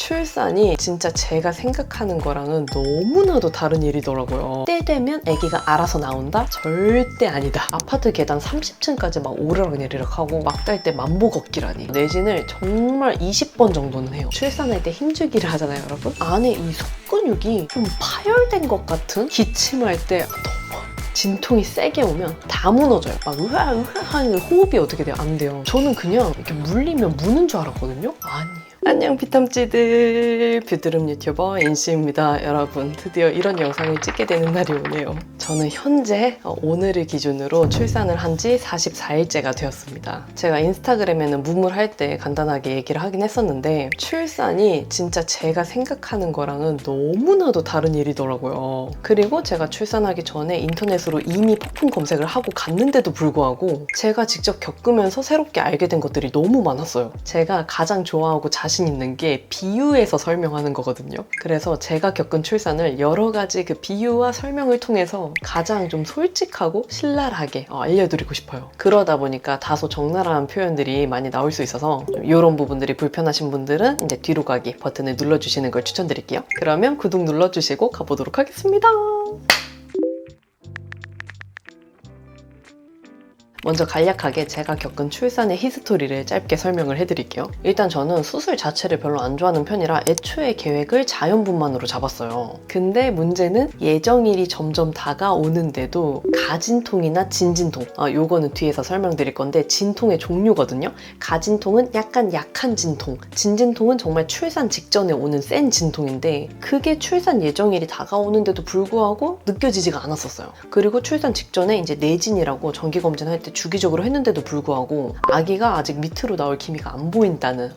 출산이 진짜 제가 생각하는 거랑은 너무나도 다른 일이더라고요. 때 되면 아기가 알아서 나온다? 절대 아니다. 아파트 계단 30층까지 막 오르락내리락 하고 막 딸 때 만보 걷기라니. 내진을 정말 20번 정도는 해요. 출산할 때 힘주기를 하잖아요, 여러분. 안에 이 속근육이 좀 파열된 것 같은 기침할 때 너무 진통이 세게 오면 다 무너져요. 막 으아 으아 하는 호흡이 어떻게 돼요? 안 돼요. 저는 그냥 이렇게 물리면 무는 줄 알았거든요. 아니에요. 안녕 피탐찌들, 뷰드름 유튜버 인씨입니다. 여러분, 드디어 이런 영상을 찍게 되는 날이 오네요. 저는 현재 오늘을 기준으로 출산을 한 지 44일째가 되었습니다. 제가 인스타그램에는 무물할 때 간단하게 얘기를 하긴 했었는데 출산이 진짜 제가 생각하는 거랑은 너무나도 다른 일이더라고요. 그리고 제가 출산하기 전에 인터넷으로 이미 폭풍 검색을 하고 갔는데도 불구하고 제가 직접 겪으면서 새롭게 알게 된 것들이 너무 많았어요. 제가 가장 좋아하고 자신 있는 게 비유해서 설명하는 거거든요. 그래서 제가 겪은 출산을 여러 가지 그 비유와 설명을 통해서 가장 좀 솔직하고 신랄하게 알려드리고 싶어요. 그러다 보니까 다소 적나라한 표현들이 많이 나올 수 있어서 이런 부분들이 불편하신 분들은 이제 뒤로 가기 버튼을 눌러주시는 걸 추천드릴게요. 그러면 구독 눌러주시고 가보도록 하겠습니다. 먼저 간략하게 제가 겪은 출산의 히스토리를 짧게 설명을 해드릴게요. 일단 저는 수술 자체를 별로 안 좋아하는 편이라 애초에 계획을 자연분만으로 잡았어요. 근데 문제는 예정일이 점점 다가오는데도 가진통이나 진진통, 요거는 뒤에서 설명드릴 건데 진통의 종류거든요. 가진통은 약간 약한 진통, 진진통은 정말 출산 직전에 오는 센 진통인데 그게 출산 예정일이 다가오는데도 불구하고 느껴지지가 않았었어요. 그리고 출산 직전에 이제 내진이라고 정기검진할 때 주기적으로 했는데도 불구하고 아기가 아직 밑으로 나올 기미가 안 보인다는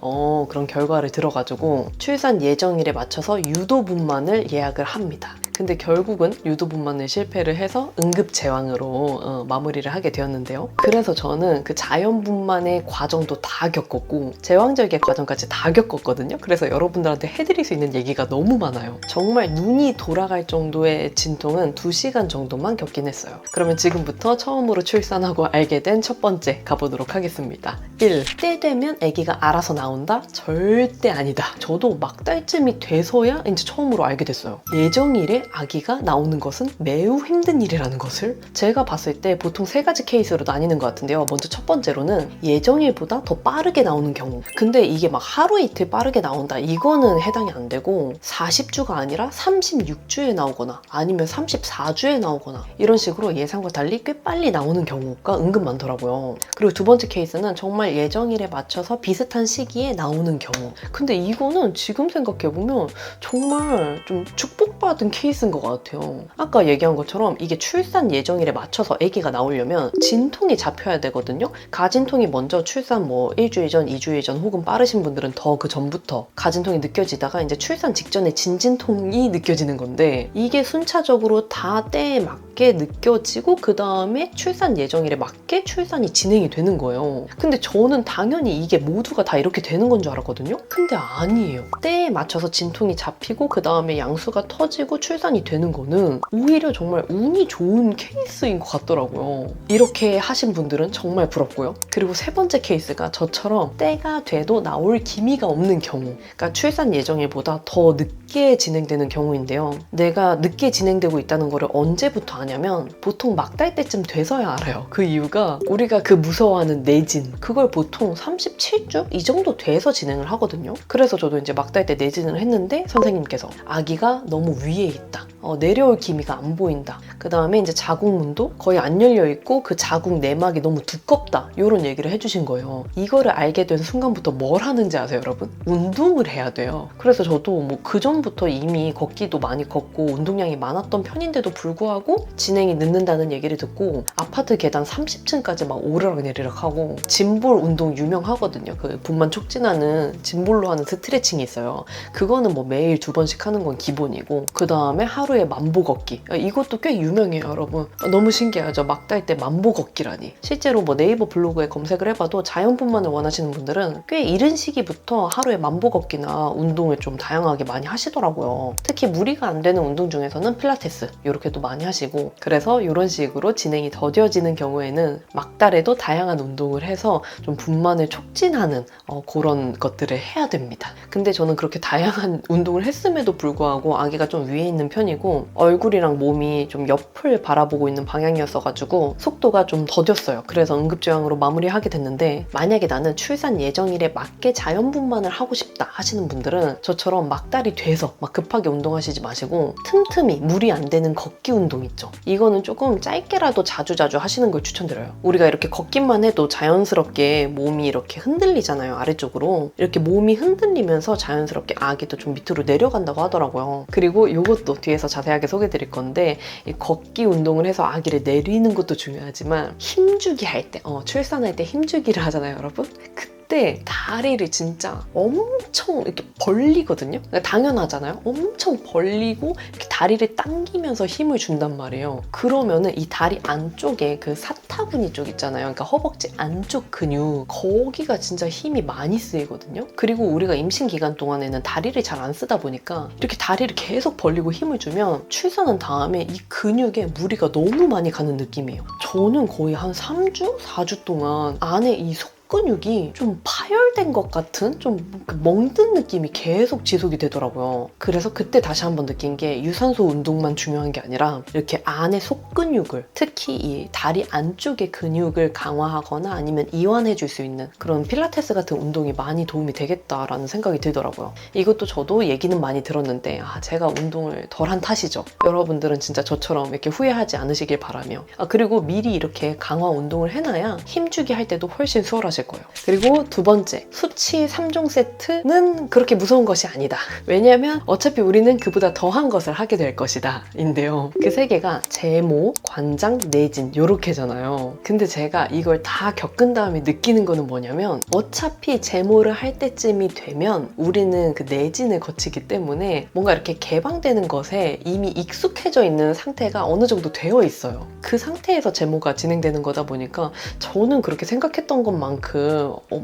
그런 결과를 들어가지고 출산 예정일에 맞춰서 유도분만을 예약을 합니다. 근데 결국은 유도분만을 실패를 해서 응급제왕으로 마무리를 하게 되었는데요. 그래서 저는 그 자연분만의 과정도 다 겪었고 제왕절개 과정까지 다 겪었거든요. 그래서 여러분들한테 해드릴 수 있는 얘기가 너무 많아요. 정말 눈이 돌아갈 정도의 진통은 2시간 정도만 겪긴 했어요. 그러면 지금부터 처음으로 출산하고 알게 된 첫 번째 가보도록 하겠습니다. 1. 때 되면 아기가 알아서 나온다? 절대 아니다. 저도 막달쯤이 돼서야 이제 처음으로 알게 됐어요. 예정일에 아기가 나오는 것은 매우 힘든 일이라는 것을 제가 봤을 때 보통 3가지 케이스로 나뉘는 것 같은데요. 먼저 첫 번째로는 예정일보다 더 빠르게 나오는 경우. 근데 이게 막 하루 이틀 빠르게 나온다 이거는 해당이 안 되고 40주가 아니라 36주에 나오거나 아니면 34주에 나오거나 이런 식으로 예상과 달리 꽤 빨리 나오는 경우가 은근 많더라고요. 그리고 두 번째 케이스는 정말 예정일에 맞춰서 비슷한 시기에 나오는 경우. 근데 이거는 지금 생각해보면 정말 좀 축복받은 케이스인 것 같아요. 아까 얘기한 것처럼 이게 출산 예정일에 맞춰서 아기가 나오려면 진통이 잡혀야 되거든요. 가진통이 먼저 출산 뭐 일주일 전, 2주일 전 혹은 빠르신 분들은 더 그 전부터 가진통이 느껴지다가 이제 출산 직전에 진진통이 느껴지는 건데 이게 순차적으로 다 때에 맞게 느껴지고 그 다음에 출산 예정일에 맞게 출산이 진행이 되는 거예요. 근데 저는 당연히 이게 모두가 다 이렇게 되는 건 줄 알았거든요. 근데 아니에요. 때에 맞춰서 진통이 잡히고 그 다음에 양수가 터지고 출산이 되는 거는 오히려 정말 운이 좋은 케이스인 것 같더라고요. 이렇게 하신 분들은 정말 부럽고요. 그리고 세 번째 케이스가 저처럼 때가 돼도 나올 기미가 없는 경우. 그러니까 출산 예정일보다 더 늦게 진행되는 경우인데요. 내가 늦게 진행되고 있다는 거를 언제부터 아냐면 보통 막달 때쯤 돼서야 알아요. 그 이유가 우리가 그 무서워하는 내진 그걸 보통 37주? 이 정도 돼서 진행을 하거든요. 그래서 저도 이제 막달 때 내진을 했는데 선생님께서 아기가 너무 위에 있다. 내려올 기미가 안 보인다. 그 다음에 이제 자궁문도 거의 안 열려있고 그 자궁 내막이 너무 두껍다. 이런 얘기를 해주신 거예요. 이거를 알게 된 순간부터 뭘 하는지 아세요, 여러분? 운동을 해야 돼요. 그래서 저도 뭐 그 전부터 이미 걷기도 많이 걷고 운동량이 많았던 편인데도 불구하고 진행이 늦는다는 얘기를 듣고 아파트 계단 30층까지 막 오르락내리락 하고 짐볼 운동 유명하거든요. 그 분만 촉진하는 짐볼로 하는 스트레칭이 있어요. 그거는 뭐 매일 2번씩 하는 건 기본이고 그 다음에 하루 하루에 만보 걷기. 이것도 꽤 유명해요, 여러분. 너무 신기하죠? 막달 때 만보 걷기라니. 실제로 뭐 네이버 블로그에 검색을 해봐도 자연분만을 원하시는 분들은 꽤 이른 시기부터 하루에 만보 걷기나 운동을 좀 다양하게 많이 하시더라고요. 특히 무리가 안 되는 운동 중에서는 필라테스 이렇게도 많이 하시고, 그래서 이런 식으로 진행이 더뎌지는 경우에는 막달에도 다양한 운동을 해서 좀 분만을 촉진하는 그런 것들을 해야 됩니다. 근데 저는 그렇게 다양한 운동을 했음에도 불구하고 아기가 좀 위에 있는 편이고 얼굴이랑 몸이 좀 옆을 바라보고 있는 방향이었어가지고 속도가 좀 더뎠어요. 그래서 응급조양으로 마무리하게 됐는데, 만약에 나는 출산 예정일에 맞게 자연분만을 하고 싶다 하시는 분들은 저처럼 막달이 돼서 막 급하게 운동하시지 마시고 틈틈이 무리 안 되는 걷기 운동 있죠. 이거는 조금 짧게라도 자주자주 하시는 걸 추천드려요. 우리가 이렇게 걷기만 해도 자연스럽게 몸이 이렇게 흔들리잖아요, 아래쪽으로. 이렇게 몸이 흔들리면서 자연스럽게 아기도 좀 밑으로 내려간다고 하더라고요. 그리고 이것도 뒤에서 자세하게 소개해 드릴 건데, 이 걷기 운동을 해서 아기를 내리는 것도 중요하지만 힘주기 할 때, 출산할 때 힘주기를 하잖아요, 여러분. 그때 다리를 진짜 엄청 이렇게 벌리거든요. 그러니까 당연하잖아요. 엄청 벌리고 이렇게 다리를 당기면서 힘을 준단 말이에요. 그러면은 이 다리 안쪽에 그 사타구니 쪽 있잖아요. 그러니까 허벅지 안쪽 근육, 거기가 진짜 힘이 많이 쓰이거든요. 그리고 우리가 임신 기간 동안에는 다리를 잘 안 쓰다 보니까 이렇게 다리를 계속 벌리고 힘을 주면 출산한 다음에 이 근육에 무리가 너무 많이 가는 느낌이에요. 저는 거의 한 3주? 4주 동안 안에 이 근육이 좀 파열된 것 같은 좀 멍든 느낌이 계속 지속이 되더라고요. 그래서 그때 다시 한번 느낀 게 유산소 운동만 중요한 게 아니라 이렇게 안에 속근육을, 특히 이 다리 안쪽의 근육을 강화하거나 아니면 이완해 줄 수 있는 그런 필라테스 같은 운동이 많이 도움이 되겠다라는 생각이 들더라고요. 이것도 저도 얘기는 많이 들었는데 제가 운동을 덜 한 탓이죠. 여러분들은 진짜 저처럼 이렇게 후회하지 않으시길 바라며, 그리고 미리 이렇게 강화 운동을 해놔야 힘주기 할 때도 훨씬 수월하실 거예요. 그리고 두 번째, 수치 3종 세트는 그렇게 무서운 것이 아니다. 왜냐면 어차피 우리는 그보다 더한 것을 하게 될 것이다 인데요. 그 세 개가 제모, 관장, 내진 요렇게잖아요. 근데 제가 이걸 다 겪은 다음에 느끼는 거는 뭐냐면, 어차피 제모를 할 때쯤이 되면 우리는 그 내진을 거치기 때문에 뭔가 이렇게 개방되는 것에 이미 익숙해져 있는 상태가 어느 정도 되어 있어요. 그 상태에서 제모가 진행되는 거다 보니까 저는 그렇게 생각했던 것만큼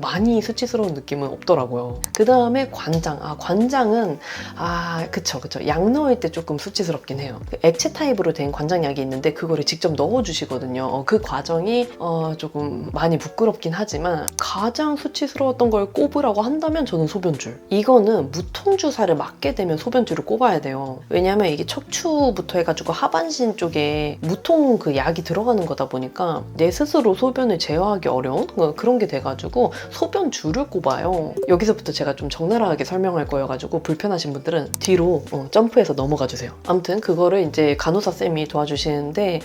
많이 수치스러운 느낌은 없더라고요. 그 다음에 관장. 관장은 그쵸. 약 넣을 때 조금 수치스럽긴 해요. 액체 타입으로 된 관장약이 있는데 그거를 직접 넣어주시거든요. 그 과정이 조금 많이 부끄럽긴 하지만, 가장 수치스러웠던 걸 꼽으라고 한다면 저는 소변줄. 이거는 무통주사를 맞게 되면 소변줄을 꼽아야 돼요. 왜냐면 이게 척추부터 해가지고 하반신 쪽에 무통 그 약이 들어가는 거다 보니까 내 스스로 소변을 제어하기 어려운 그런 게 돼가지고 소변줄을 꼽아요. 여기서부터 제가 좀 적나라하게 설명할 거여가지고 불편하신 분들은 뒤로 점프해서 넘어가 주세요. 아무튼 그거를 이제 간호사 쌤이 도와주시는데,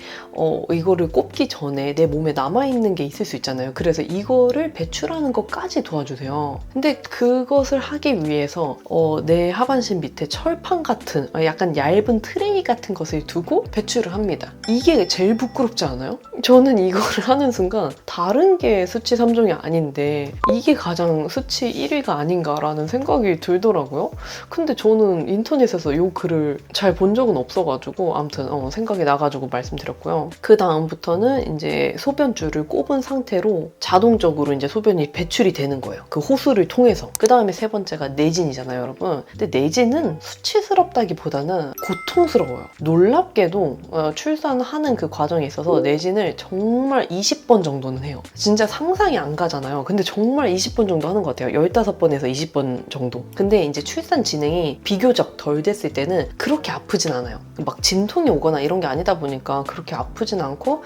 이거를 꼽기 전에 내 몸에 남아있는 게 있을 수 있잖아요. 그래서 이거를 배출하는 것까지 도와주세요. 근데 그것을 하기 위해서 내 하반신 밑에 철판 같은 약간 얇은 트레이 같은 것을 두고 배출을 합니다. 이게 제일 부끄럽지 않아요? 저는 이거를 하는 순간 다른 게 수치 3종이 아닌데 이게 가장 수치 1위가 아닌가라는 생각이 들더라고요. 근데 저는 인터넷에서 이 글을 잘 본 적은 없어가지고 아무튼 생각이 나가지고 말씀드렸고요. 그 다음부터는 이제 소변줄을 꼽은 상태로 자동적으로 이제 소변이 배출이 되는 거예요. 그 호수를 통해서. 그 다음에 세 번째가 내진이잖아요, 여러분. 근데 내진은 수치스럽다기보다는 고통스러워요. 놀랍게도 출산하는 그 과정에 있어서 내진을 정말 20번 정도는 해요. 진짜 상상이 안 가잖아요. 근데 정말 20번 정도 하는 것 같아요. 15번에서 20번 정도. 근데 이제 출산 진행이 비교적 덜 됐을 때는 그렇게 아프진 않아요. 막 진통이 오거나 이런 게 아니다 보니까 그렇게 아프진 않고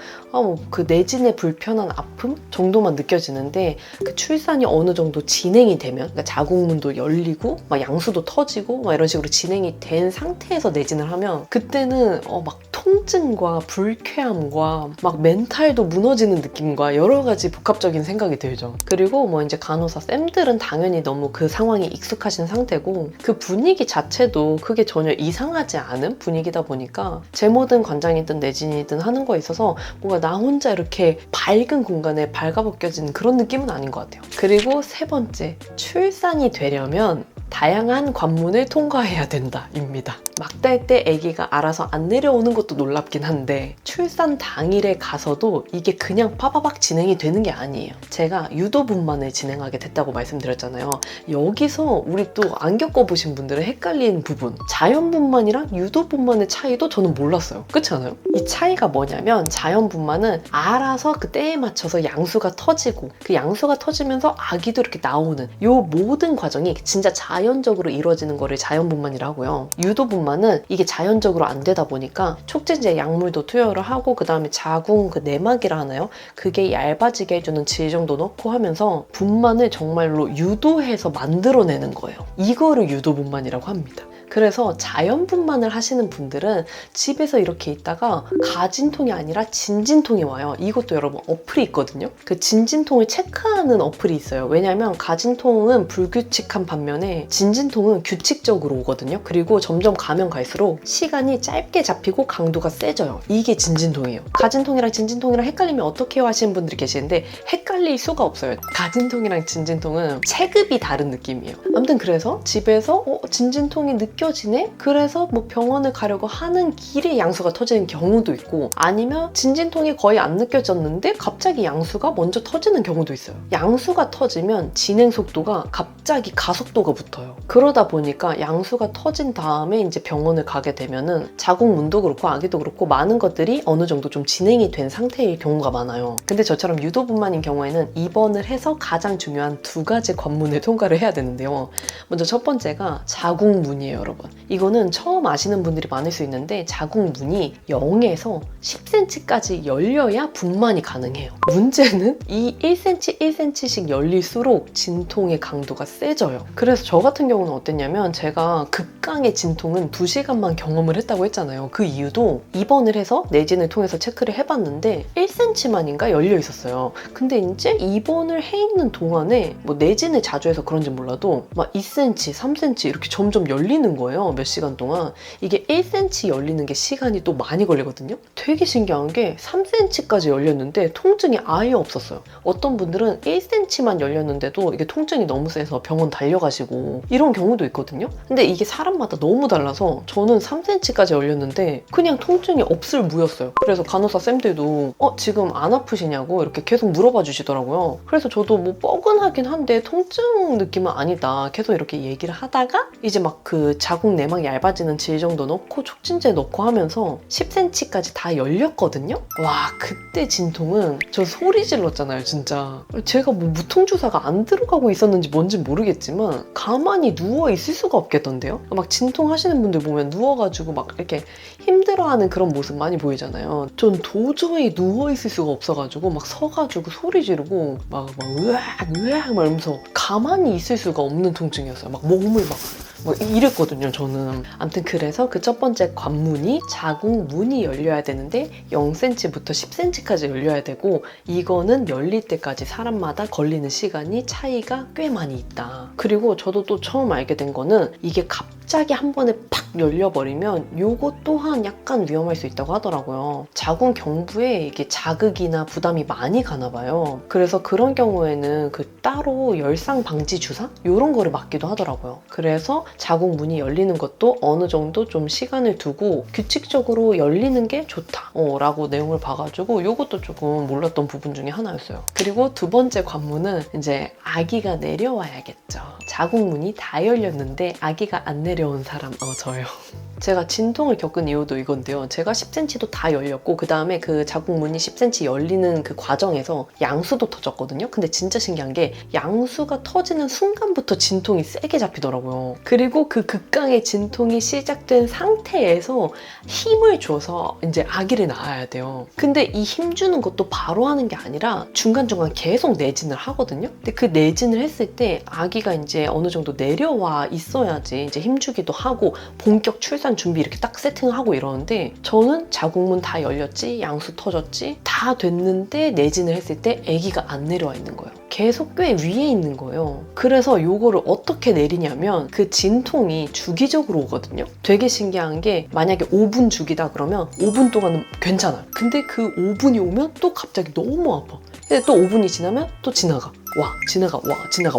그 내진의 불편한 아픔 정도만 느껴지는데, 그 출산이 어느 정도 진행이 되면, 그러니까 자궁문도 열리고 막 양수도 터지고 막 이런 식으로 진행이 된 상태에서 내진을 하면 그때는 막 통증과 불쾌함과 막 멘탈도 무너지는 느낌과 여러 가지 복합적인 생각이 들죠. 그리고 뭐 이제 간호사 쌤들은 당연히 너무 그 상황이 익숙하신 상태고 그 분위기 자체도 그게 전혀 이상하지 않은 분위기다 보니까 제모든 관장이든 내진이든 하는 거에 있어서 뭔가 나 혼자 이렇게 밝은 공간에 발가벗겨지는 그런 느낌은 아닌 것 같아요. 그리고 세 번째, 출산이 되려면 다양한 관문을 통과해야 된다입니다. 막달 때 아기가 알아서 안 내려오는 것도 놀랍긴 한데 출산 당일에 가서도 이게 그냥 빠바박 진행이 되는 게 아니에요. 제가 유도분만을 진행하게 됐다고 말씀드렸잖아요. 여기서 우리 또 안 겪어보신 분들은 헷갈리는 부분, 자연분만이랑 유도분만의 차이도 저는 몰랐어요. 그렇지 않아요? 이 차이가 뭐냐면 자연분만은 알아서 그 때에 맞춰서 양수가 터지고 그 양수가 터지면서 아기도 이렇게 나오는 요 모든 과정이 진짜 자연적으로 이루어지는 거를 자연분만이라고 하고요. 유도분만은 이게 자연적으로 안 되다 보니까 촉진제 약물도 투여를 하고 그 다음에 자궁 그 내막이라 하나요? 그게 얇아지게 해주는 질 정도 넣고 하면서 분만을 정말로 유도해서 만들어내는 거예요. 이거를 유도분만이라고 합니다. 그래서 자연분만을 하시는 분들은 집에서 이렇게 있다가 가진통이 아니라 진진통이 와요. 이것도 여러분 어플이 있거든요. 그 진진통을 체크하는 어플이 있어요. 왜냐면 가진통은 불규칙한 반면에 진진통은 규칙적으로 오거든요. 그리고 점점 가면 갈수록 시간이 짧게 잡히고 강도가 세져요. 이게 진진통이에요. 가진통이랑 진진통이랑 헷갈리면 어떻게 해요 하시는 분들이 계시는데 헷갈릴 수가 없어요. 가진통이랑 진진통은 체급이 다른 느낌이에요. 아무튼 그래서 집에서 진진통이 느껴지네? 그래서 뭐 병원을 가려고 하는 길에 양수가 터지는 경우도 있고 아니면 진진통이 거의 안 느껴졌는데 갑자기 양수가 먼저 터지는 경우도 있어요. 양수가 터지면 진행 속도가 갑자기 가속도가 붙어요. 그러다 보니까 양수가 터진 다음에 이제 병원을 가게 되면은 자궁문도 그렇고 아기도 그렇고 많은 것들이 어느 정도 좀 진행이 된 상태일 경우가 많아요. 근데 저처럼 유도분만인 경우에는 입원을 해서 가장 중요한 두 가지 관문을 통과를 해야 되는데요. 먼저 첫 번째가 자궁문이에요, 여러분. 이거는 처음 아시는 분들이 많을 수 있는데 자궁문이 0에서 10cm까지 열려야 분만이 가능해요. 문제는 이 1cm, 1cm씩 열릴수록 진통의 강도가 세져요. 그래서 저 같은 경우는 어땠냐면 제가 극강의 진통은 2시간만 경험을 했다고 했잖아요. 그 이유도 입원을 해서 내진을 통해서 체크를 해봤는데 1cm만인가 열려 있었어요. 근데 이제 입원을 해 있는 동안에 뭐 내진을 자주 해서 그런지 몰라도 막 2cm, 3cm 이렇게 점점 열리는 거예요. 몇 시간 동안. 이게 1cm 열리는 게 시간이 또 많이 걸리거든요. 되게 신기한 게 3cm까지 열렸는데 통증이 아예 없었어요. 어떤 분들은 1cm만 열렸는데도 이게 통증이 너무 세서 병원 달려가시고 이런 경우도 있거든요. 근데 이게 사람마다 너무 달라서 저는 3cm까지 열렸는데 그냥 통증이 없을 무였어요. 그래서 간호사 쌤들도 지금 안 아프시냐고 이렇게 계속 물어봐 주시더라고요. 그래서 저도 뭐 뻐근하긴 한데 통증 느낌은 아니다. 계속 이렇게 얘기를 하다가 이제 막 그 자궁 내막 얇아지는 질 정도 넣고 촉진제 넣고 하면서 10cm까지 다 열렸거든요. 와, 그때 진통은 저 소리 질렀잖아요, 진짜. 제가 뭐 무통주사가 안 들어가고 있었는지 뭔지 모르겠지만 가만히 누워 있을 수가 없겠던데요. 막 진통하시는 분들 보면 누워가지고 막 이렇게 힘들어하는 그런 모습 많이 보이잖아요. 전 도저히 누워 있을 수가 없어가지고 막 서가지고 소리 지르고 막 으악 으악 막 이러면서 가만히 있을 수가 없는 통증이었어요. 막 몸을 막 이랬거든요, 저는. 아무튼 그래서 그 첫 번째 관문이 자궁문이 열려야 되는데 0cm부터 10cm까지 열려야 되고 이거는 열릴 때까지 사람마다 걸리는 시간이 차이가 꽤 많이 있다. 그리고 저도 또 처음 알게 된 거는 이게 갑자기 한 번에 팍 열려버리면 요거 또한 약간 위험할 수 있다고 하더라고요. 자궁 경부에 이게 자극이나 부담이 많이 가나 봐요. 그래서 그런 경우에는 그 따로 열상 방지 주사? 이런 거를 맞기도 하더라고요. 그래서 자궁문이 열리는 것도 어느 정도 좀 시간을 두고 규칙적으로 열리는 게 좋다 라고 내용을 봐가지고 이것도 조금 몰랐던 부분 중에 하나였어요. 그리고 두 번째 관문은 이제 아기가 내려와야겠죠. 자궁문이 다 열렸는데 아기가 안 내려온 사람 저요. 제가 진통을 겪은 이유도 이건데요. 제가 10cm도 다 열렸고 그 다음에 그 자궁문이 10cm 열리는 그 과정에서 양수도 터졌거든요. 근데 진짜 신기한 게 양수가 터지는 순간부터 진통이 세게 잡히더라고요. 그리고 그 극강의 진통이 시작된 상태에서 힘을 줘서 이제 아기를 낳아야 돼요. 근데 이 힘 주는 것도 바로 하는 게 아니라 중간중간 계속 내진을 하거든요. 근데 그 내진을 했을 때 아기가 이제 어느 정도 내려와 있어야지 이제 힘 주기도 하고 본격 출산 준비 이렇게 딱 세팅하고 이러는데 저는 자궁문 다 열렸지, 양수 터졌지, 다 됐는데 내진을 했을 때 아기가 안 내려와 있는 거예요. 계속 꽤 위에 있는 거예요. 그래서 요거를 어떻게 내리냐면 그 진통이 주기적으로 오거든요. 되게 신기한 게 만약에 5분 주기다 그러면 5분 동안은 괜찮아요. 근데 그 5분이 오면 또 갑자기 너무 아파. 근데 또 5분이 지나면 또 지나가. 지나가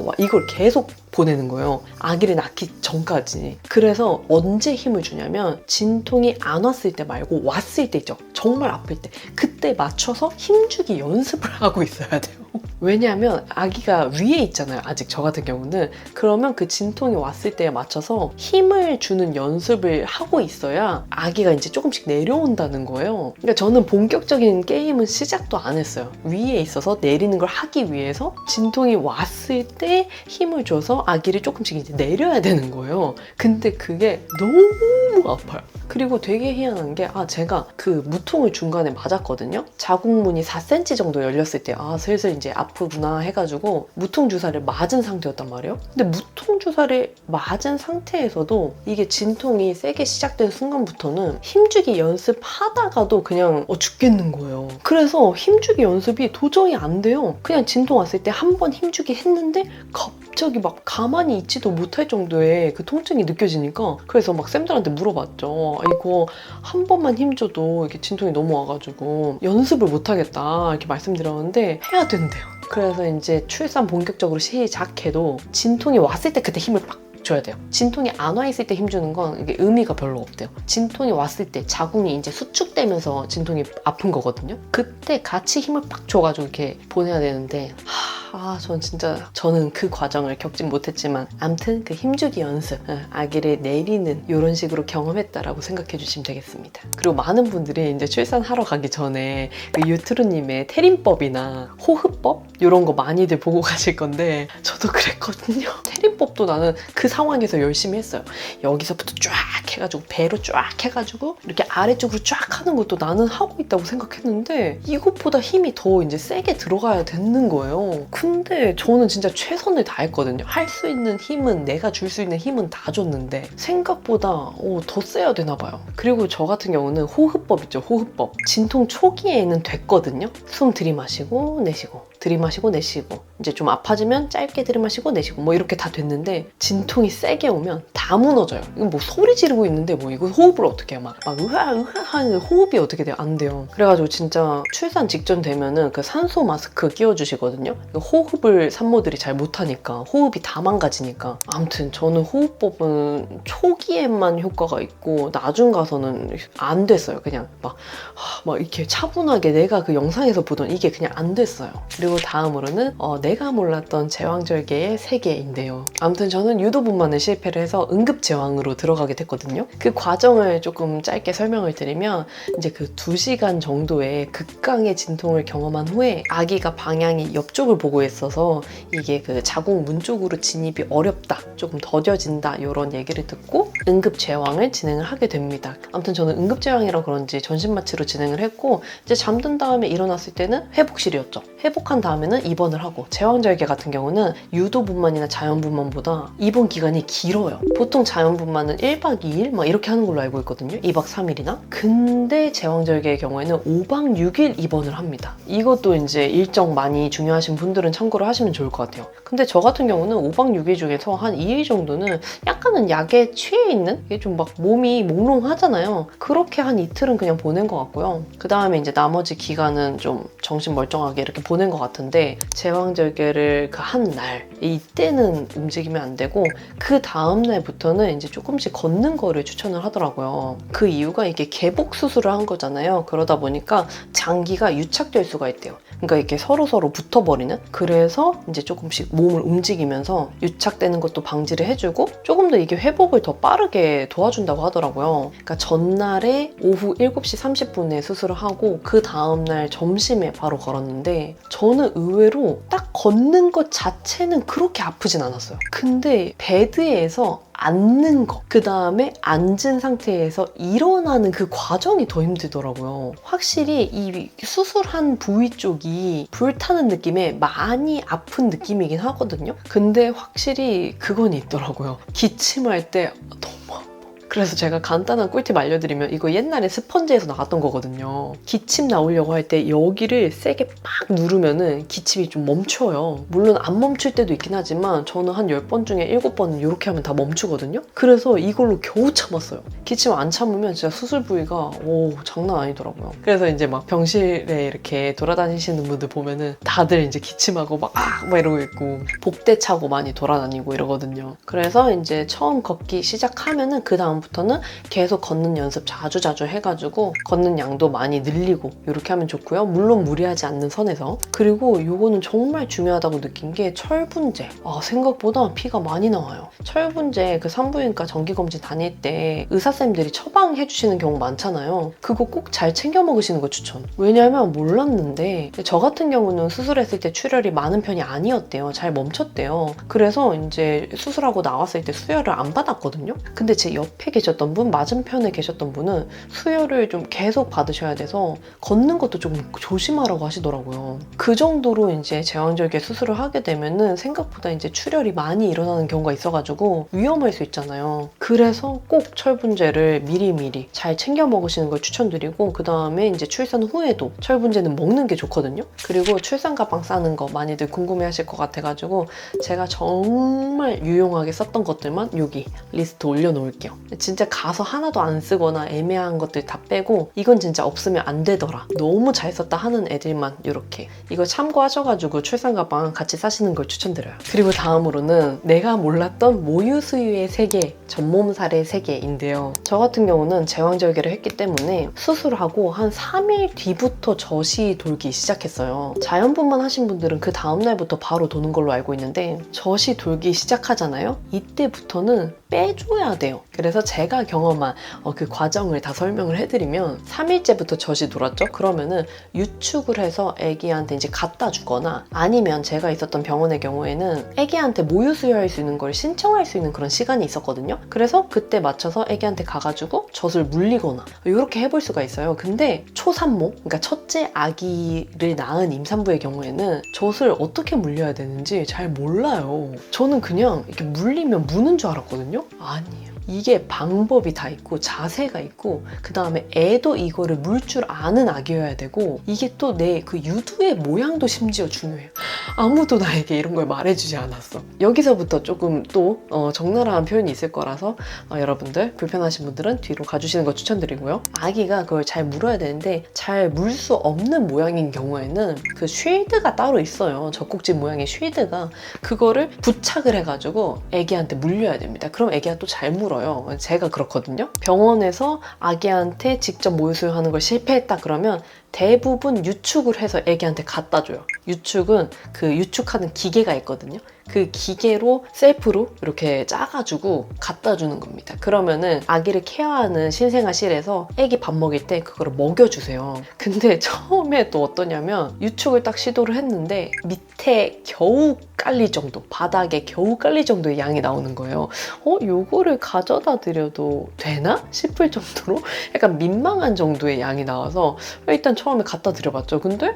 와 이걸 계속 보내는 거예요. 아기를 낳기 전까지. 그래서 언제 힘을 주냐면 진통이 안 왔을 때 말고 왔을 때 있죠. 정말 아플 때. 그때 맞춰서 힘주기 연습을 하고 있어야 돼요. 왜냐하면 아기가 위에 있잖아요. 아직 저 같은 경우는. 그러면 그 진통이 왔을 때에 맞춰서 힘을 주는 연습을 하고 있어야 아기가 이제 조금씩 내려온다는 거예요. 그러니까 저는 본격적인 게임은 시작도 안 했어요. 위에 있어서 내리는 걸 하기 위해서 진통이 왔을 때 힘을 줘서 아기를 조금씩 이제 내려야 되는 거예요. 근데 그게 너무 아파요. 그리고 되게 희한한 게 제가 그 무통을 중간에 맞았거든요. 자궁문이 4cm 정도 열렸을 때 슬슬 이제 아프구나 해가지고 무통 주사를 맞은 상태였단 말이에요. 근데 무통 주사를 맞은 상태에서도 이게 진통이 세게 시작된 순간부터는 힘주기 연습하다가도 그냥 죽겠는 거예요. 그래서 힘주기 연습이 도저히 안 돼요. 그냥 진통 왔을 때 한 번 힘주기 했는데 갑자기 막 가만히 있지도 못할 정도의 그 통증이 느껴지니까 그래서 막 쌤들한테 물어봤죠. 이거 한 번만 힘줘도 이렇게 진통이 너무 와가지고 연습을 못하겠다 이렇게 말씀드렸는데 해야 된대요. 그래서 이제 출산 본격적으로 시작해도 진통이 왔을 때 그때 힘을 빡 줘야 돼요. 진통이 안 와 있을 때 힘주는 건 이게 의미가 별로 없대요. 진통이 왔을 때 자궁이 이제 수축되면서 진통이 아픈 거거든요. 그때 같이 힘을 빡 줘가지고 이렇게 보내야 되는데 저는 그 과정을 겪진 못했지만 암튼 그 힘주기 연습, 아기를 내리는 이런 식으로 경험했다라고 생각해 주시면 되겠습니다. 그리고 많은 분들이 이제 출산하러 가기 전에 그 유트루님의 태림법이나 호흡법 이런 거 많이들 보고 가실 건데 저도 그랬거든요. 태림법도 나는 그 상황에서 열심히 했어요. 여기서부터 쫙 해가지고 배로 쫙 해가지고 이렇게 아래쪽으로 쫙 하는 것도 나는 하고 있다고 생각했는데 이것보다 힘이 더 이제 세게 들어가야 되는 거예요. 근데 저는 진짜 최선을 다했거든요. 할 수 있는 힘은 내가 줄 수 있는 힘은 다 줬는데 생각보다 더 세야 되나 봐요. 그리고 저 같은 경우는 호흡법 있죠. 호흡법. 진통 초기에는 됐거든요. 숨 들이마시고 내쉬고 들이마시고 내쉬고 이제 좀 아파지면 짧게 들이마시고 내쉬고 뭐 이렇게 다 됐는데 진통이 세게 오면 다 무너져요. 이건 뭐 소리 지르고 있는데 뭐 이거 호흡을 어떻게 해요? 막 으하 하는데 호흡이 어떻게 돼요? 안 돼요. 그래가지고 진짜 출산 직전 되면은 그 산소 마스크 끼워주시거든요. 호흡을 산모들이 잘 못하니까 호흡이 다 망가지니까 아무튼 저는 호흡법은 초기에만 효과가 있고 나중 가서는 안 됐어요. 그냥 막 이렇게 차분하게 내가 그 영상에서 보던 이게 그냥 안 됐어요. 그리고 다음으로는 내가 몰랐던 제왕절개의 세계인데요. 아무튼 저는 유도분만을 실패를 해서 응급제왕으로 들어가게 됐거든요. 그 과정을 조금 짧게 설명을 드리면 이제 그 2시간 정도의 극강의 진통을 경험한 후에 아기가 방향이 옆쪽을 보고 있어서 이게 그 자궁 문 쪽으로 진입이 어렵다, 조금 더뎌진다 이런 얘기를 듣고 응급제왕을 진행을 하게 됩니다. 아무튼 저는 응급제왕이라 그런지 전신마취로 진행을 했고 이제 잠든 다음에 일어났을 때는 회복실이었죠. 회복한 다음에는 입원을 하고 제왕절개 같은 경우는 유도분만이나 자연분만보다 입원 기간이 길어요. 보통 자연분만은 1박 2일 막 이렇게 하는 걸로 알고 있거든요. 2박 3일이나. 근데 제왕절개의 경우에는 5박 6일 입원을 합니다. 이것도 이제 일정 많이 중요하신 분들은 참고를 하시면 좋을 것 같아요. 근데 저 같은 경우는 5박 6일 중에서 한 2일 정도는 약간은 약에 취해 있는? 이게 좀 막 몸이 몽롱하잖아요. 그렇게 한 이틀은 그냥 보낸 것 같고요. 그 다음에 이제 나머지 기간은 좀 정신 멀쩡하게 이렇게 보낸 것 같은데 제왕절개를 그 한 날 이때는 움직이면 안 되고 그 다음 날부터는 이제 조금씩 걷는 거를 추천을 하더라고요. 그 이유가 이게 개복 수술을 한 거잖아요. 그러다 보니까 장기가 유착될 수가 있대요. 그러니까 이렇게 서로 붙어버리는. 그래서 이제 조금씩 몸을 움직이면서 유착되는 것도 방지를 해주고 조금 더 이게 회복을 더 빠르게 도와준다고 하더라고요. 그러니까 전날에 오후 7시 30분에 수술을 하고 그 다음날 점심에 바로 걸었는데 저는 의외로 딱 걷는 것 자체는 그렇게 아프진 않았어요. 근데 베드에서 앉는 거, 그 다음에 앉은 상태에서 일어나는 그 과정이 더 힘들더라고요. 확실히 이 수술한 부위 쪽이 불타는 느낌에 많이 아픈 느낌이긴 하거든요. 근데 확실히 그건 있더라고요. 기침할 때 너무 아파. 그래서 제가 간단한 꿀팁 알려드리면 이거 옛날에 스펀지에서 나왔던 거거든요. 기침 나오려고 할 때 여기를 세게 빡 누르면은 기침이 좀 멈춰요. 물론 안 멈출 때도 있긴 하지만 저는 한 10번 중에 7번은 이렇게 하면 다 멈추거든요. 그래서 이걸로 겨우 참았어요. 기침 안 참으면 진짜 수술 부위가 장난 아니더라고요. 그래서 이제 막 병실에 이렇게 돌아다니시는 분들 보면은 다들 이제 기침하고 막 이러고 있고 복대 차고 많이 돌아다니고 이러거든요. 그래서 이제 처음 걷기 시작하면은 그 다음부터는 계속 걷는 연습 자주 해가지고 걷는 양도 많이 늘리고 이렇게 하면 좋고요. 물론 무리하지 않는 선에서. 그리고 이거는 정말 중요하다고 느낀 게 철분제. 생각보다 피가 많이 나와요. 철분제 그 산부인과 정기검진 다닐 때 의사쌤들이 처방해 주시는 경우 많잖아요. 그거 꼭 잘 챙겨 먹으시는 거 추천. 왜냐하면 몰랐는데 저 같은 경우는 수술했을 때 출혈이 많은 편이 아니었대요. 잘 멈췄대요. 그래서 이제 수술하고 나왔을 때 수혈을 안 받았거든요. 근데 제 옆에 계셨던 분, 맞은편에 계셨던 분은 수혈을 좀 계속 받으셔야 돼서 걷는 것도 좀 조심하라고 하시더라고요. 그 정도로 이제 제왕절개 수술을 하게 되면은 생각보다 이제 출혈이 많이 일어나는 경우가 있어가지고 위험할 수 있잖아요. 그래서 꼭 철분제를 미리미리 잘 챙겨 먹으시는 걸 추천드리고, 그 다음에 이제 출산 후에도 철분제는 먹는 게 좋거든요. 그리고 출산 가방 싸는 거 많이들 궁금해하실 것 같아가지고 제가 정말 유용하게 썼던 것들만 여기 리스트 올려놓을게요. 진짜 가서 하나도 안 쓰거나 애매한 것들 다 빼고 이건 진짜 없으면 안 되더라, 너무 잘 썼다 하는 애들만 이렇게 이거 참고하셔가지고 출산 가방 같이 사시는 걸 추천드려요. 그리고 다음으로는 내가 몰랐던 모유 수유의 세계, 전몸 사례 세계인데요. 저 같은 경우는 제왕절개를 했기 때문에 수술하고 한 3일 뒤부터 젖이 돌기 시작했어요. 자연분만 하신 분들은 그 다음날부터 바로 도는 걸로 알고 있는데 젖이 돌기 시작하잖아요. 이때부터는 빼줘야 돼요. 그래서 제가 경험한 그 과정을 다 설명을 해드리면 3일째부터 젖이 돌았죠? 그러면은 유축을 해서 애기한테 이제 갖다 주거나, 아니면 제가 있었던 병원의 경우에는 애기한테 모유 수유할 수 있는 걸 신청할 수 있는 그런 시간이 있었거든요. 그래서 그때 맞춰서 애기한테 가가지고 젖을 물리거나 이렇게 해볼 수가 있어요. 근데 초산모, 그러니까 첫째 아기를 낳은 임산부의 경우에는 젖을 어떻게 물려야 되는지 잘 몰라요. 저는 그냥 이렇게 물리면 무는 줄 알았거든요. 아니에요. 이게 방법이 다 있고 자세가 있고, 그 다음에 애도 이거를 물 줄 아는 아기여야 되고, 이게 또 내 그 유두의 모양도 심지어 중요해요. 아무도 나에게 이런 걸 말해주지 않았어. 여기서부터 조금 또 적나라한 표현이 있을 거라서 여러분들 불편하신 분들은 뒤로 가주시는 거 추천드리고요. 아기가 그걸 잘 물어야 되는데 잘 물 수 없는 모양인 경우에는 그 쉴드가 따로 있어요. 젖꼭지 모양의 쉴드가, 그거를 부착을 해가지고 애기한테 물려야 됩니다. 그럼 애기가 또 잘 물어요. 제가 그렇거든요. 병원에서 아기한테 직접 모유 수유하는 걸 실패했다 그러면 대부분 유축을 해서 애기한테 갖다 줘요. 유축은 그 유축하는 기계가 있거든요. 그 기계로 셀프로 이렇게 짜가지고 갖다 주는 겁니다. 그러면은 아기를 케어하는 신생아실에서 애기 밥 먹일 때 그거를 먹여주세요. 근데 처음에 또 어떠냐면 유축을 딱 시도를 했는데 밑에 겨우 깔릴 정도, 바닥에 겨우 깔릴 정도의 양이 나오는 거예요. 요거를 가져다 드려도 되나? 싶을 정도로 약간 민망한 정도의 양이 나와서 일단 처음에 갖다 드려봤죠. 근데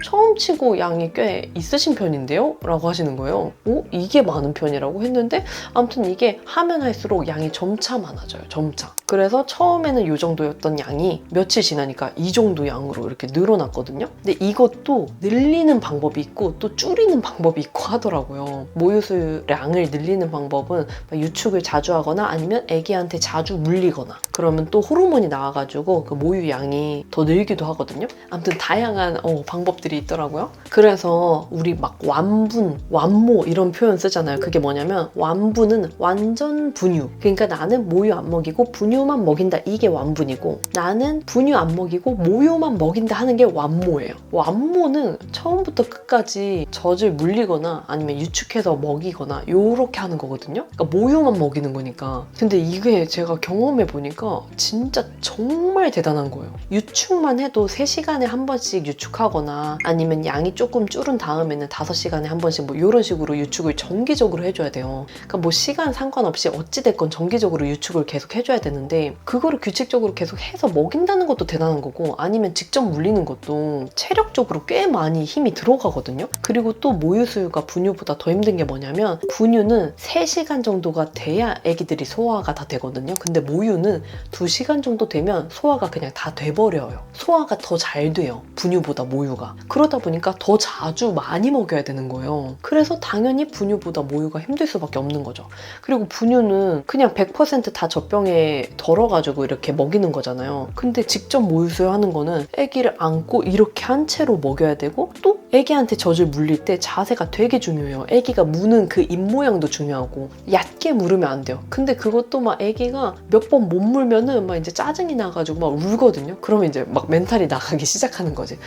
처음 치고 양이 꽤 있으신 편인데요? 라고 하시는 거예요. 이게 많은 편이라고 했는데 아무튼 이게 하면 할수록 양이 점차 많아져요. 점차. 그래서 처음에는 이 정도였던 양이 며칠 지나니까 이 정도 양으로 이렇게 늘어났거든요. 근데 이것도 늘리는 방법이 있고 또 줄이는 방법이 있고 하더라고요. 모유수량을 늘리는 방법은 유축을 자주 하거나 아니면 애기한테 자주 물리거나, 그러면 또 호르몬이 나와가지고 그 모유 양이 더 늘기도 하거든요. 아무튼 다양한 방법들이 있더라고요. 그래서 우리 막 완분, 완모 이런 표현 쓰잖아요. 그게 뭐냐면 완분은 완전 분유. 그러니까 나는 모유 안 먹이고 분유만 먹인다. 이게 완분이고, 나는 분유 안 먹이고 모유만 먹인다 하는 게 완모예요. 완모는 처음부터 끝까지 젖을 물리거나 아니면 유축해서 먹이거나 요렇게 하는 거거든요. 그러니까 모유만 먹이는 거니까. 근데 이게 제가 경험해 보니까 진짜 정말 대단한 거예요. 유축만 해도 3시간에 한 번씩 유축하거나 아니면 양이 조금 줄은 다음에는 5시간에 한 번씩 뭐 이런 식으로 유축을 정기적으로 해줘야 돼요. 그러니까 뭐 시간 상관없이 어찌됐건 정기적으로 유축을 계속 해줘야 되는데, 되는데 그거를 규칙적으로 계속 해서 먹인다는 것도 대단한 거고 아니면 직접 물리는 것도 체력적으로 꽤 많이 힘이 들어가거든요. 그리고 또 모유수유가 분유보다 더 힘든 게 뭐냐면 분유는 3시간 정도가 돼야 아기들이 소화가 다 되거든요. 근데 모유는 2시간 정도 되면 소화가 그냥 다 돼버려요. 소화가 더 잘 돼요. 분유보다 모유가. 그러다 보니까 더 자주 많이 먹여야 되는 거예요. 그래서 당연히 분유보다 모유가 힘들 수밖에 없는 거죠. 그리고 분유는 그냥 100% 다 젖병에 덜어가지고 이렇게 먹이는 거잖아요. 근데 직접 모유수유하는 거는 아기를 안고 이렇게 한 채로 먹여야 되고 또 아기한테 젖을 물릴 때 자세가 되게 중요해요. 아기가 무는 그 입 모양도 중요하고 얕게 물으면 안 돼요. 근데 그것도 막 아기가 몇 번 못 물면은 막 이제 짜증이 나가지고 막 울거든요. 그러면 이제 막 멘탈이 나가기 시작하는 거지.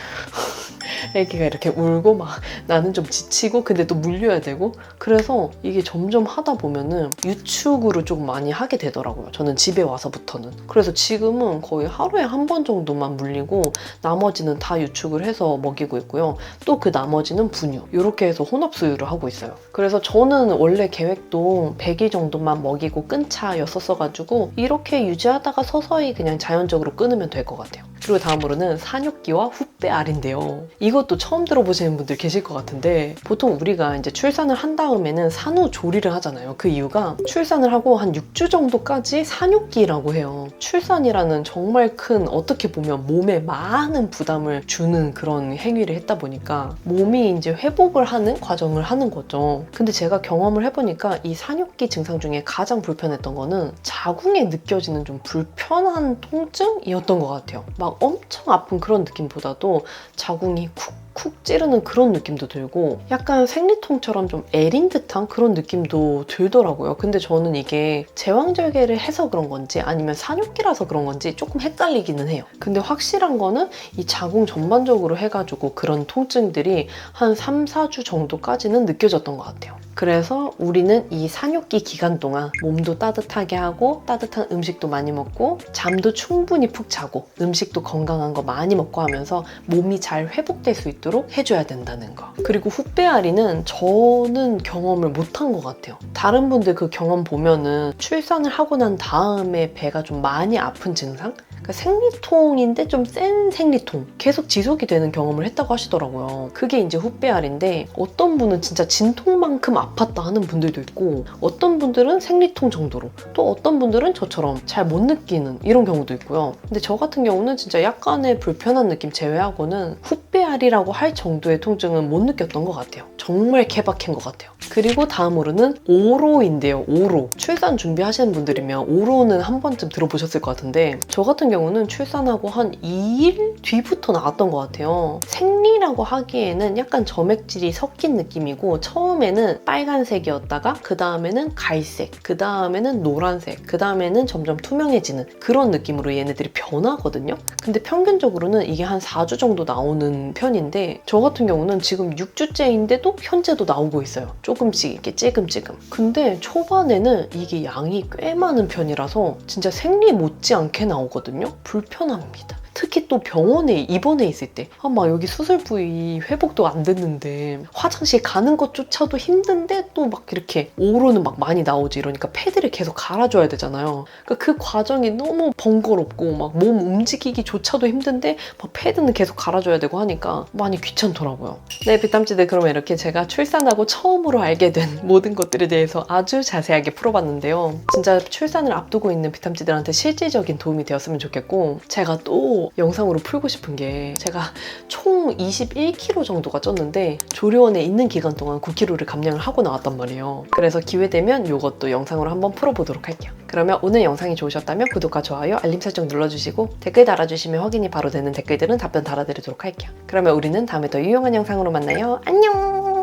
아기가 이렇게 울고 막 나는 좀 지치고 근데 또 물려야 되고 그래서 이게 점점 하다 보면은 유축으로 조금 많이 하게 되더라고요. 저는 집에 와서부터는. 그래서 지금은 거의 하루에 한 번 정도만 물리고 나머지는 다 유축을 해서 먹이고 있고요. 또 그 나머지는 분유 이렇게 해서 혼합수유를 하고 있어요. 그래서 저는 원래 계획도 100일 정도만 먹이고 끊자였었어가지고 이렇게 유지하다가 서서히 그냥 자연적으로 끊으면 될 것 같아요. 그리고 다음으로는 산육기와 후배알인데요. 이것도 처음 들어보시는 분들 계실 것 같은데 보통 우리가 이제 출산을 한 다음에는 산후조리를 하잖아요. 그 이유가 출산을 하고 한 6주 정도까지 산육기라고 해요. 출산이라는 정말 큰 어떻게 보면 몸에 많은 부담을 주는 그런 행위를 했다 보니까 몸이 이제 회복을 하는 과정을 하는 거죠. 근데 제가 경험을 해보니까 이 산육기 증상 중에 가장 불편했던 거는 자궁에 느껴지는 좀 불편한 통증이었던 것 같아요. 막 엄청 아픈 그런 느낌보다도 자궁이 쿡쿡 찌르는 그런 느낌도 들고 약간 생리통처럼 좀 애린 듯한 그런 느낌도 들더라고요. 근데 저는 이게 제왕절개를 해서 그런 건지 아니면 산육기라서 그런 건지 조금 헷갈리기는 해요. 근데 확실한 거는 이 자궁 전반적으로 해가지고 그런 통증들이 한 3, 4주 정도까지는 느껴졌던 것 같아요. 그래서 우리는 이 산육기 기간 동안 몸도 따뜻하게 하고 따뜻한 음식도 많이 먹고 잠도 충분히 푹 자고 음식도 건강한 거 많이 먹고 하면서 몸이 잘 회복될 수 있도록 해줘야 된다는 거. 그리고 후배아리는 저는 경험을 못한 것 같아요. 다른 분들 그 경험 보면은 출산을 하고 난 다음에 배가 좀 많이 아픈 증상? 그러니까 생리통인데 좀 센 생리통 계속 지속이 되는 경험을 했다고 하시더라고요. 그게 이제 후배알인데 어떤 분은 진짜 진통만큼 아팠다 하는 분들도 있고 어떤 분들은 생리통 정도로 또 어떤 분들은 저처럼 잘 못 느끼는 이런 경우도 있고요. 근데 저 같은 경우는 진짜 약간의 불편한 느낌 제외하고는 후배알이라고 할 정도의 통증은 못 느꼈던 것 같아요. 정말 케바케인 것 같아요. 그리고 다음으로는 오로인데요. 오로. 출산 준비하시는 분들이면 오로는 한 번쯤 들어보셨을 것 같은데 저 같은 경우는 출산하고 한 2일 뒤부터 나왔던 것 같아요. 생리라고 하기에는 약간 점액질이 섞인 느낌이고 처음에는 빨간색이었다가 그 다음에는 갈색, 그 다음에는 노란색, 그 다음에는 점점 투명해지는 그런 느낌으로 얘네들이 변하거든요. 근데 평균적으로는 이게 한 4주 정도 나오는 편인데 저 같은 경우는 지금 6주째인데도 현재도 나오고 있어요. 조금씩 이렇게 찔끔찔끔. 근데 초반에는 이게 양이 꽤 많은 편이라서 진짜 생리 못지않게 나오거든요. 불편합니다. 특히 또 병원에 입원해 있을 때 막 여기 수술 부위 회복도 안 됐는데 화장실 가는 것조차도 힘든데 또 막 이렇게 오로는 막 많이 나오지 이러니까 패드를 계속 갈아줘야 되잖아요. 그러니까 그 과정이 너무 번거롭고 막 몸 움직이기조차도 힘든데 막 패드는 계속 갈아줘야 되고 하니까 많이 귀찮더라고요. 네, 비탐지들 그러면 이렇게 제가 출산하고 처음으로 알게 된 모든 것들에 대해서 아주 자세하게 풀어봤는데요. 진짜 출산을 앞두고 있는 비탐지들한테 실질적인 도움이 되었으면 좋겠고 제가 또 영상으로 풀고 싶은 게 제가 총 21kg 정도가 쪘는데 조리원에 있는 기간 동안 9kg를 감량을 하고 나왔단 말이에요. 그래서 기회되면 이것도 영상으로 한번 풀어보도록 할게요. 그러면 오늘 영상이 좋으셨다면 구독과 좋아요, 알림 설정 눌러주시고 댓글 달아주시면 확인이 바로 되는 댓글들은 답변 달아드리도록 할게요. 그러면 우리는 다음에 더 유용한 영상으로 만나요. 안녕!